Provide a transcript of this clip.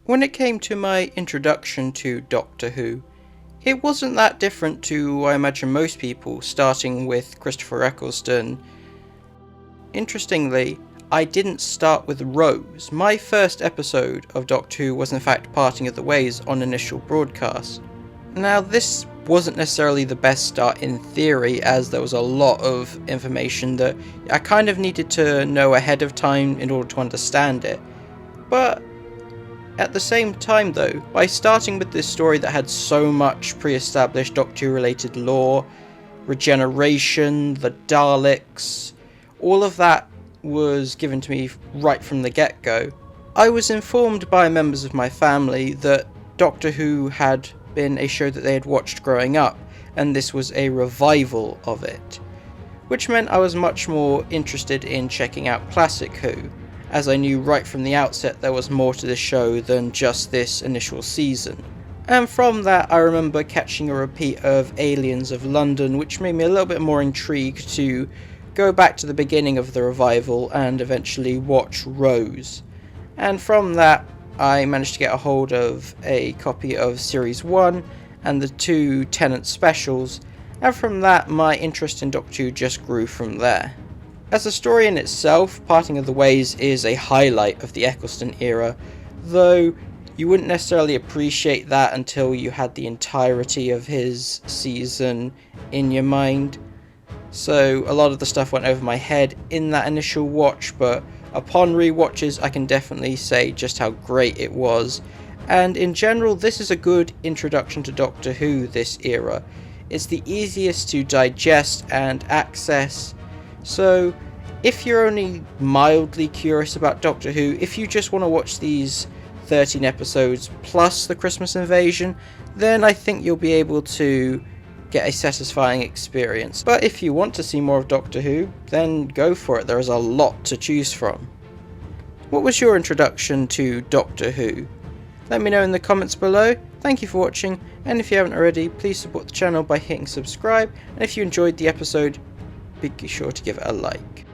When it came to my introduction to Doctor Who, it wasn't that different to, I imagine, most people, starting with Christopher Eccleston. Interestingly, I didn't start with Rose. My first episode of Doctor Who was in fact Parting of the Ways on initial broadcast. Now, this wasn't necessarily the best start in theory, as there was a lot of information that I kind of needed to know ahead of time in order to understand it. But at the same time though, by starting with this story that had so much pre-established Doctor Who related lore, regeneration, the Daleks, all of that was given to me right from the get-go, I was informed by members of my family that Doctor Who had been a show that they had watched growing up, and this was a revival of it, which meant I was much more interested in checking out Classic Who, as I knew right from the outset there was more to this show than just this initial season. And from that I remember catching a repeat of Aliens of London, which made me a little bit more intrigued to go back to the beginning of the revival and eventually watch Rose. And from that I managed to get a hold of a copy of Series 1 and the 2 Tennant specials, and from that my interest in Doctor Who just grew from there. As a story in itself, Parting of the Ways is a highlight of the Eccleston era, though you wouldn't necessarily appreciate that until you had the entirety of his season in your mind. So a lot of the stuff went over my head in that initial watch, but upon rewatches I can definitely say just how great it was. And in general, this is a good introduction to Doctor Who this era. It's the easiest to digest and access, so if you're only mildly curious about Doctor Who, if you just want to watch these 13 episodes plus the Christmas Invasion, then I think you'll be able to get a satisfying experience. But if you want to see more of Doctor Who, then go for it, there is a lot to choose from. What was your introduction to Doctor Who? Let me know in the comments below. Thank you for watching, and if you haven't already, please support the channel by hitting subscribe, and if you enjoyed the episode, be sure to give it a like.